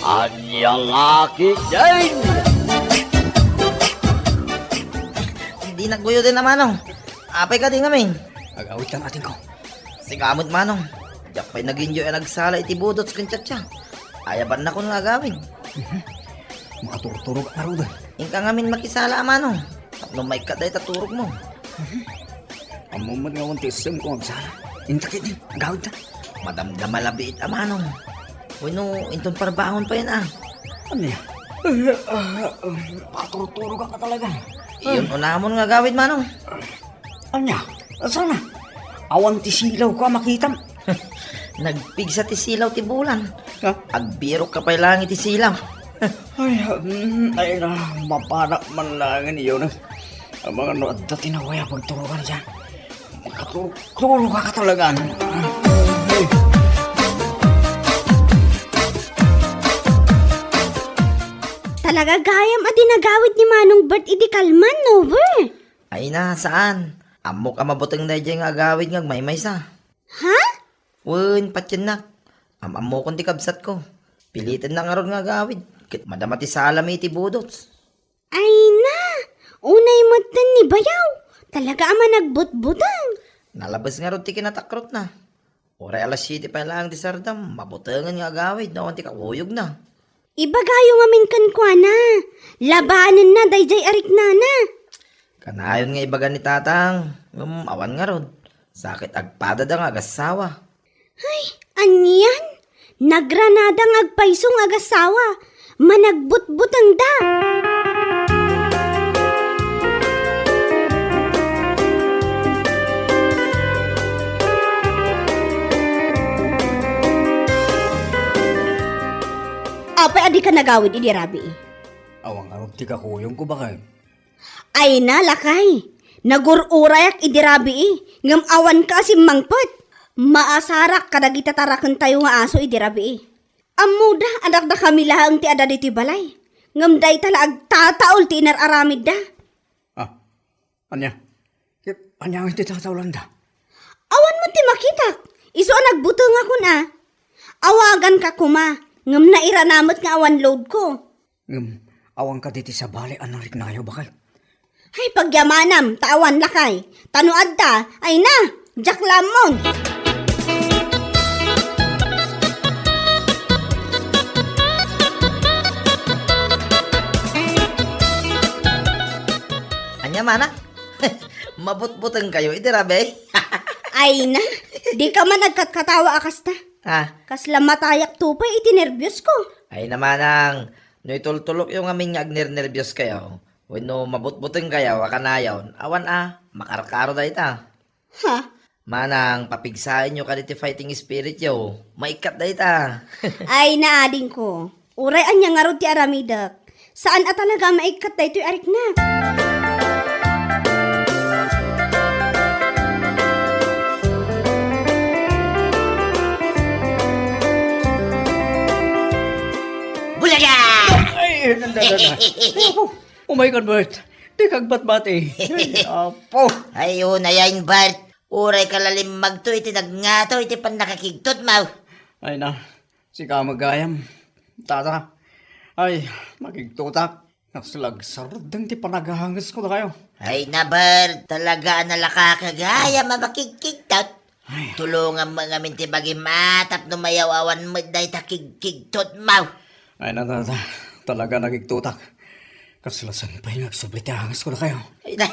Anya Laki din! Hindi nagbuyo din na manong. Apay ka din ngamin. Agawit lang ating ko. Sigamot manong. Diyak pa'y nag-enjoy ang nagsala iti budots kong tiyatya. Ayaban na ko nga gawin. Makaturturog ka rin. Ingka ngamin makisala manong. Tapno may kaday taturog mo. Amumad nga wantisem ko magsala. Intakit din, agawit na. Madamdam malabiit manong. Uy no, intong parbangon pa yan ah. Ano yan? Makaturturog ka talaga. Iyon unamon nga gawin manong. Anya, sana? Awan ti silaw ko makitam. Nagpigsa ti silaw ti bulan. Ha? Agbiro ka pa'y langit ti silaw. Ay na, mapanak man lang iyo na. Ang mga nood na tinawaya pagturugan dyan. Makatulog ka talaga. Talaga gayam adi nagawid ni Manong Bert idi kalman, over. Ay na, saan? Amok ang mabutang na dyan nga agawid nga may sa. Ha? Wen, patyanak. Amamo kong di kabsat ko. Pilitan na nga ron nga agawid. Kit madamati salam iti budots. Ay na, unay matan ni Bayaw. Talaga ama nagbutbutang. Nalabas nga ron ti kinatakrot na. Oray alas 7 pa lang di sardam. Mabutangan nga agawid na ti kakuyog na. Ibagayo ngamin kankwana. Labanan na, dayjay arik na. Kanayon nga ibaga ni tatang. Awan nga ron. Sakit agpada da nga agasawa. Ay, anyan? Nagranadang agpaysong agasawa. Managbutbutang da. Apay adi ka nagawid idi rabi. Awang arog ti kakuyong ko ba kayo? Ay na, lakay. Nagururayak idirabi ngam awan ka si mangpot. Maasarak kadagita tarakan tayo nga aso idirabi Amuda, anak da kami lahang ti ada diti balay. Ngam day tala agtataol ti inararamid da. Ah, anya? Anya ang iti tatawlan da? Awan mo ti makitak. Iso nagbuto nga kun Awagan ka kuma. Ngam nairanamot nga awan load ko. Awang ka diti sa bali anarik na kayo ba kayo? Ay, pagyamanam, tawan lakay. Tanuad ta, ay na, Jack Lamon! Anya mana? Mabut-buteng kayo, iti rabe. Ay na, di ka man nagkatawa akas ta. Ah, Kasla matayak tupay, itinervyos ko. ay namanang, no itultulok yung aming agner-nervyos kayo. When mabut-buteng kayo, wakanayaw, awan makarkaro da ita. Ha? Manang, papigsain nyo kaniti fighting spirit yo. Maikat da ita. Ay naading ko. Uray anya nga ro ti aramidak. Saan at talaga maikat da ito'y arik na? Bulaga! Ay, nandadada. Oh my God, Bert. Di kagbat-bati. Apo. Ayun na yan, Bart. Uray kalalim magto, iti nagngato, iti pan nakakigtot, mau. Ay na, si Kamagayam. Tata. Ay, magigtutak. Nagsalagsardang ti panagahangis ko na kayo. Ay na, Bart. Talaga nalakakagaya, mamakigkigtot. Tulungan mo nga minti bagi matap no mayawawan mo dahi takigkigtot, mau. Ay na, tata. Talaga nagigtutak. Kasalasan pa yung nagsublit hangis ko na kayo. Ay na,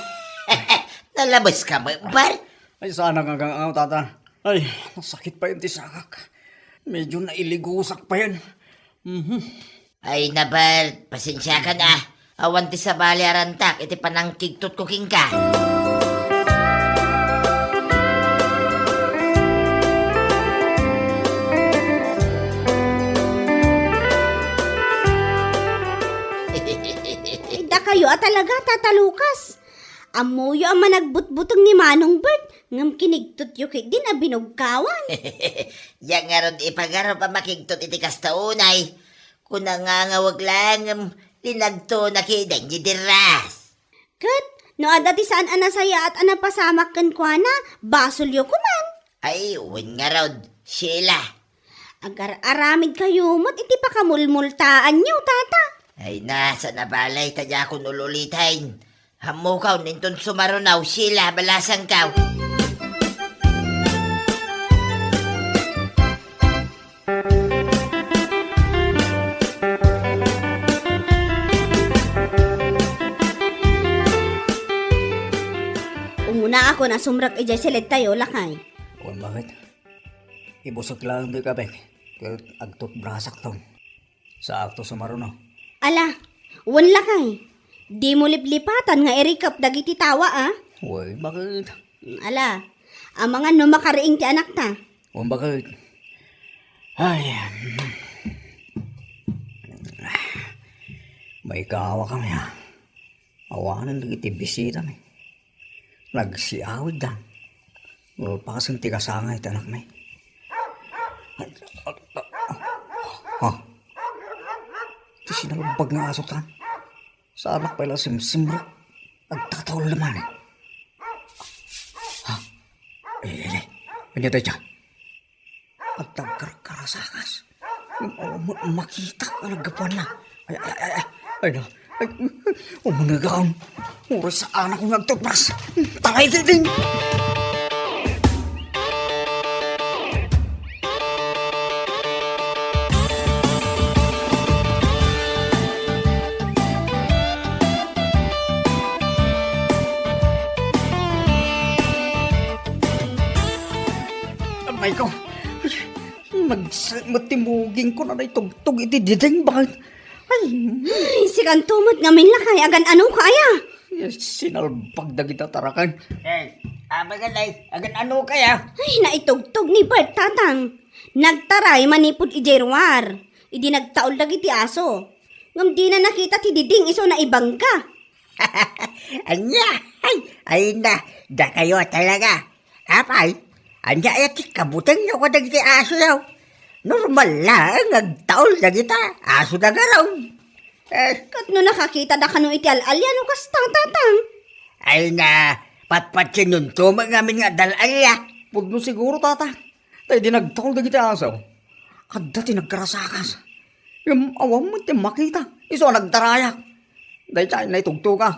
nalabas ka mo, Bart. Ay, sana nga gang tata. Ay, masakit pa yung tisakak. Medyo nailigusak pa yan. Ay na, Bart. Pasensya ka na. Awan ti sa bali arantak, iti panang kigtot ko king ka. Ida kayo at talaga tatalukas. Amuyo ang managbutbutong ni Manong Bert. Ngam kinigtot yu kay din a binugkawan. Yang nga ron ipagaro pa makigtot iti kastaunay. Kuna nga nga wag lang linagto na kidang diras. Kat, no adati saan anasaya at anapasamak kan kwa na, basol yu kuman. Ay, uwan nga ron, Sheila. Agar aramid kayo mo't iti pakamulmultaan nyo, tata. Ay nasa nabalay tadya akong ululitain. Hamukaw ninton sumarunaw, Sheila, balasang kaw. Umuna ako na sumrak ijay silid tayo, lakay. Kung bakit? Ibusok lang do'y kabek. Kaya agtot brasak tong. Sa akto sumaruno. Ala, wan lakay. Di mo liplipatan nga irikap dagiti tawa, ah. Uy, bakit? Ala, ang mga numakariing ti anak ta. Kung bakit? Ay, may kawa kami ha. Awanan lagi ti bisita mi. Nagsiawid da. O pakasin ti kasangay ti anak mi. Ha? Ti sinalubag nga aso tan. Sa anak pala simsimrok. Nagtatawal naman eh. Ha? Ano tayo dyan? At nagkarkarasakas. Makita ka naggapuan na. Ay na. Umanagaon. Oras sa anak kong nagtupras. Taray din. Amay ko. Magtimugin ko na na itugtog iti dideng. Bakit? Ay, Si kantumot nga min lakay, agan ano kaya? sinalbag na kita tarakan. Agan ano kaya? Ay, naitugtog ni Bert, tatang. Nagtaray manipod ijerwar. Idi nagtaol dagiti aso. Ngam di na nakita ti diding iso na ibang ka. Anya, ay na, da kayo talaga. Apay, anya ay kabutang nyo ko dagiti aso yaw. Normal lang, nagtaol na kita. Aso na garaw. Kat no nakakita da kano iti alalya no kas tatang. Ay na, patpatsin nun to mga amin nga dalalya. Huwag no siguro, tata. Tayo di nagtakol na kita asaw. Kada ti nagkarasakas. Yung awam mo ti makita. Iso nagtarayak. Dahil tayo na itugtog ka.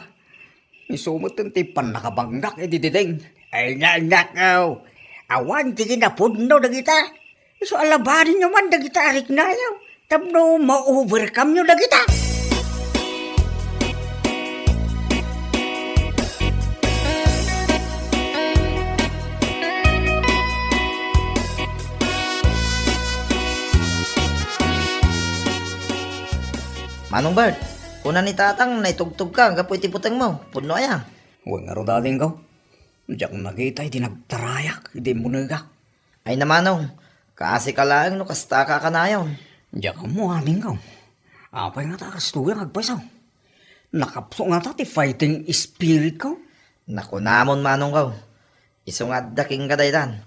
Isumot yung ti pan nakabanggak, didideng. Ay na, nakaw. Awan ti kinapudno dagita. So alabanin nyo man dagita arik na yaw. Tapno ma-overcome nyo dagita. Manong Bert, una ni tatang naitugtog ka, gapoy tiputang mo, puno ayang. Huwag nga ro dating ko. Diyak nakita, hindi nagtarayak, hindi mo nagak. Ay namanong, kasi ka lang no kasta ka kanayon. Diyak mo aning ko. Apay nga takas tuwing agpasaw. Nakapso nga ta ti fighting spirit ko. Naku namon manong ka. Iso nga daking kadaydan.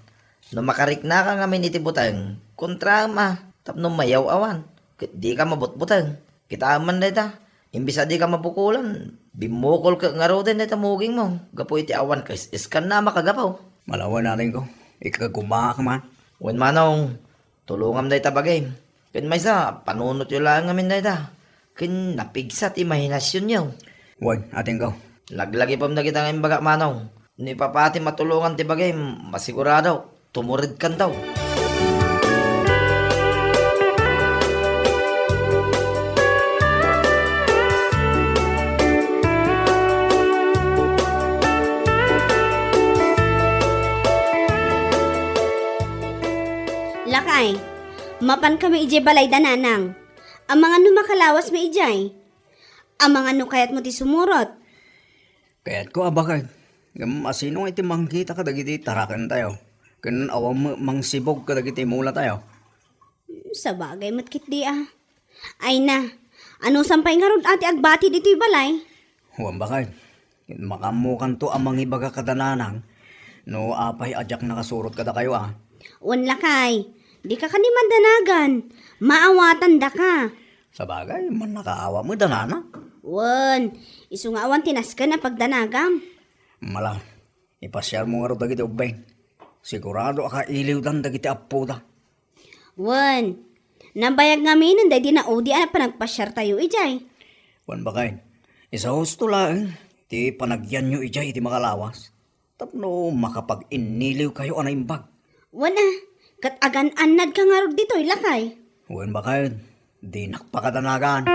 No makarik na ka nga minitibutang, kontra ma, tapno mayaw awan. Di ka mabutbutang. Kita man dita. Imbis di ka mabukulan, bimukol ka nga ro din dita muging mo. Gapo iti awan ka iskan na makagapaw. Malawan natin ko. Ikagumak man. Wen manong, tulungam dita bagay. Ken may sa, panunot yun lang ngamin dita. Ken napigsat imahinasyon niyo. Huwag ating ko. Laglagi pam na kita ngayon baga manong. Ni papati matulungan ti bagay, masigurado. Tumurid kan daw. Lakay, mapan kami ijay balay dananang. Ang mga numakalawas may ijay. Ang mga nukayat mo ti sumurot. Kaya't ko abakad. Asino iti mangkita ka dagiti tarakan tayo. Kanan awang mangsibog ka dagiti mula tayo. Sa bagay matkit di ah. Ay na, ano sampay nga rod ati agbati dito'y balay? Huwag bakad. Makamukan to ang mangibaga kadananang. No apay adyak nakasurot kada kayo ah. Wan lakay, di ka kaniman danagan. Maawatan da ka. Sa bagay, man nakaawa mo danana. Wan, iso nga awan tinaskan na pagdanagam. Mala, ipasyar mo nga ro dagiti ubeng. Sigurado ka iliw dan dagiti apo da. Wan, nabayag ngamin nanday di na odi na panagpasyar tayo ijay. Wan bakay, isa husto lang. Ti panagyan nyo ijay iti makalawas. Tapno makapag-iniliw kayo anaimbag. Wan ah, kat agan-anad ka nga rod dito'y lakay. Wan bakay, di nakpakadanagan.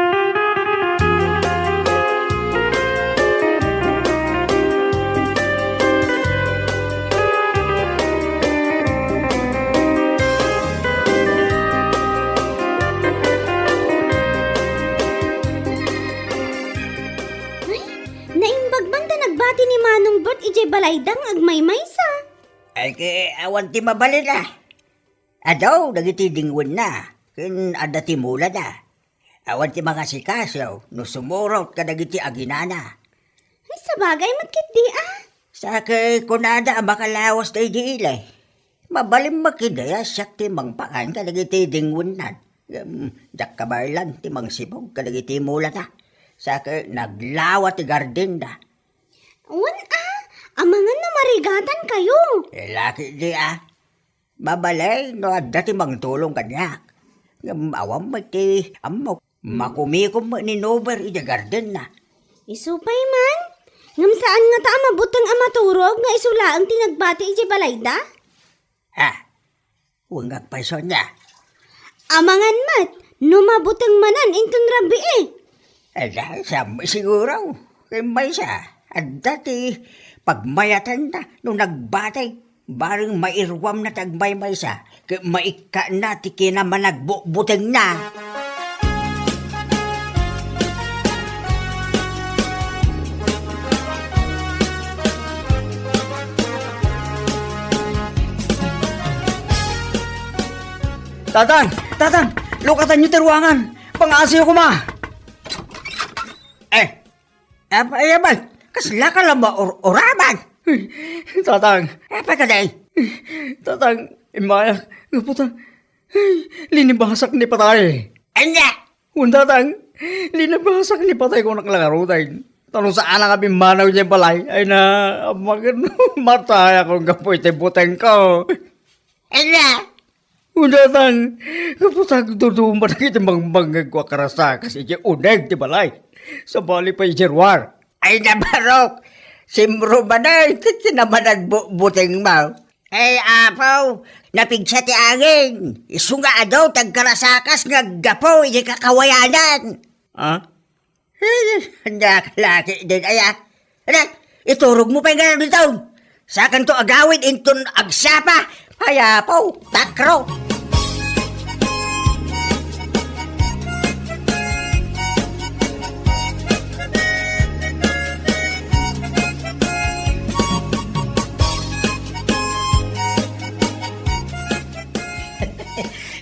Naimbag banda nagbati ni Manong Bert ijay balaydang agmay-may sa. Ay ke awan ti mabalila. Adaw dagiti dingwen na. Ken adda ti mula da. Awan ti mga sikasaw no sumurot ka dagiti aginana. Ay sa bagay matkit di ah. Sa kay kunada ang makalawas tayo di ilay. Mabalim makidaya siyak ti mangpakan ka dagiti dingwen na. Jak kabarlan ti mangsibog ka dagiti mula da. Sa kay naglawa ti garden da. Wan ah, amangan na marigatan kayo. Laki di ah. Babalay no adda ti mangtulong kanyak. Awam ti amok. Makumikom ni Nober iti garden na. Isupay man, ngam saan nga ta mabutang amaturog nga isula ang tinagbati iti balayda? Huwag agpaiso niya. Amangan mat, numabutang manan intong rabi eh. Ala, sami siguro. Kay may siya. At dati, pagmayatan na, nung nagbatay, barang mairwam na tagmay-may siya, kay maika na, tiki na managbuteng na. Tatang, lukatan nyo ti ruangan. Pang-asiyo ko ma. Apa, kasla ka lang ba oraman? Tatang, Apa ka day? tatang, imayak. Putang, linibasak ni patay. Anya! Un tatang, linibasak ni patay ko naklagarutay. Tanong saan ang kami manaw niya balay. Ay na, matay akong gapoy ti buteng ko. Anya! Un tatang, kaputang dudumba na kita mangbangag ko akarasa kasi di uneg ti balay. Sa bali pa ijerwar. Ay nabarok! Simro ba na, kasi naman nagbuteng mo. Ay, apaw, napigsa ti angin. Isu nga daw, tagkarasakas nga gapo, hindi kakawayanan. Ha? Handa ka laki din, aya. Ano, iturog mo pa yung gano'n dito. Sakan to agawin, inton agsapa. Kaya po, takro.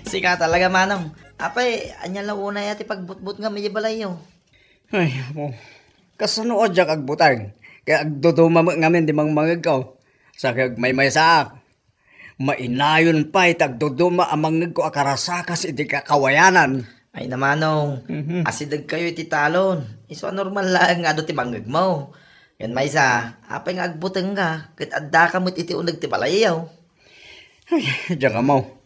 Sika talaga, Manong. Apay, anya lang una yati pagbutbut nga may balayo. Ay, mo. Kasano o dyak agbutang? Kaya agduduma mo ngamin di mang mangag ko. Sa kag may saak. Mainayon pa agduduma ang mangag ko akarasakas iti kakawayanan. Ay na, Manong. Asidag kayo iti talon. Iso normal lang nga do ti manggag mo. Yan may sa, apay nga agbutang ka. Kahit adda ka mo't iti unag ti balayaw. Ay, dyak ka mo.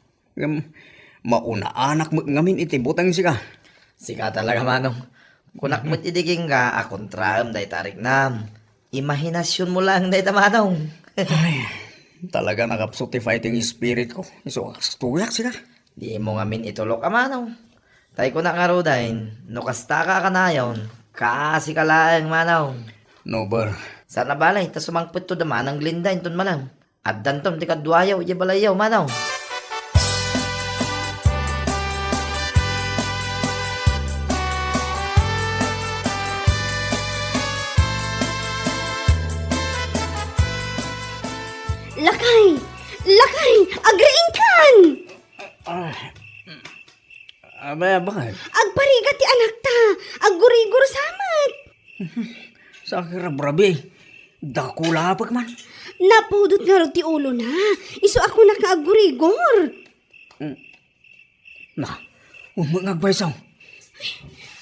Mauna anak mo ngamin iti butang sika. Sika talaga, Manong. Kunak mo't idiging ka, akontraam day tarik nam. Imahinasyon mo lang day Manong. Ay, talaga nakapsot ti fighting spirit ko. Iso tuyak sika. Di mo ngamin itulok ka, Manong. Tay ko na karudain, no kasta ka kanayon, kasi ka lang, Manong. No, bar. Sana balay, ta sumangpit to daman ang glinda, inton malam. At dantom, di kadwayaw, iya balayaw, Manong. Lakay! Lakay! Agriin kan! Abay, bakit? Agparigat ti anak ta! Aggurigur samat! Sa kirabrabi. Dakula pag man. Napudot nga ro ti ulo na. Iso ako nakaagurigor. Na, umangagbay saw.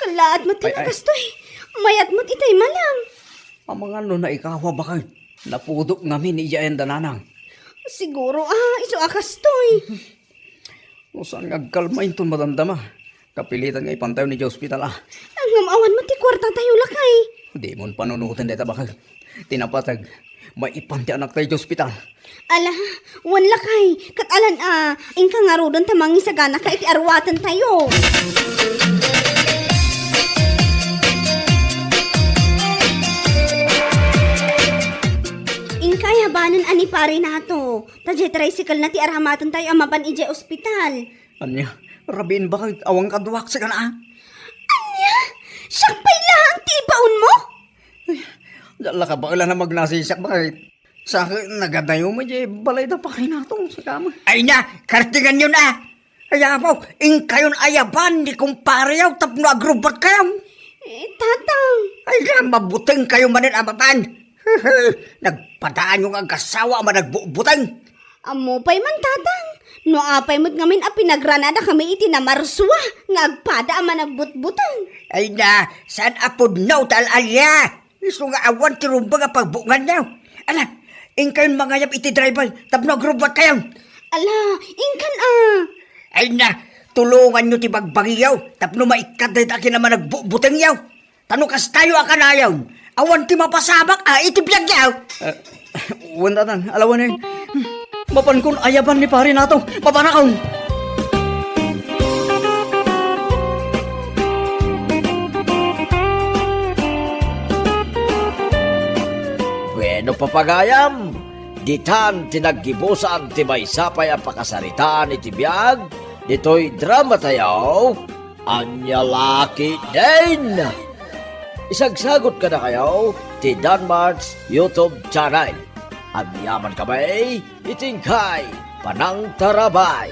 Kalaat mo tinagas to eh. Mayat mo't itay malam. Ang mga no na ikawa bakit? Napudok ngamin iyayan dananang. Siguro iso akas to eh. O saan agkalma ito madamdama? Kapilitan nga ipantayo ni hospital Ang ngamawan mo ti kwarta tayo lakay. Di mo panunutan dito bakit? Tinapatag, maipanti anak tayo hospital. Ala, wan lakay. Katalan ingka nga ro doon tamangi sagana ka iti arwatan tayo. Ingkay habanan ani pare nato. Tadya tricycle na ti arhamatan tayo amapan ije ospital. Anya, rabin bakit awang kaduwak sa kana? Anya? Siyakpay lang ti baon mo? Dala ka ba na magnasisak bakit? Sa akin, nagadayo mo dyan, balay na pa kayo natong sa kama. Ay na, kartingan yun ah. Kaya po, kayon ayaban, di kumpare yaw, tapno agrubat kayo. Tatang. Ay na, mabuting kayo manin amapan. Nagpadaan yung agasawa man nagbubutang. Amo pa'y man tatang. No apay mo't ngamin pinagranada kami iti na marswa. Nga agpada ama nagbutbutang. Ay na, saan apod na tal-alya? Iso nga awan tirumba nga pagbungan niyo. Ala, kayon mga yap iti driver, tapno agrubat kayo. Ala, ingkan Ay na, tulungan nyo ti bagbagiyaw, tapno maikadit akin naman nagbubutang yaw. Tanukas tayo akanayaw. Awan ti mapasabak, iti biyag yaw. Wanda tan, alawan eh. Mapan kun ayaban ni pare nato, mapanakaon. Bueno papagayam, ditan tinaggibusan ti maysapay ang pakasaritaan iti biyag, dito'y drama tayo, anya laki din. Isagsagot ka na kayo, ti Danmarks YouTube channel. Ang yaman kamay, itingkay, panang tarabay.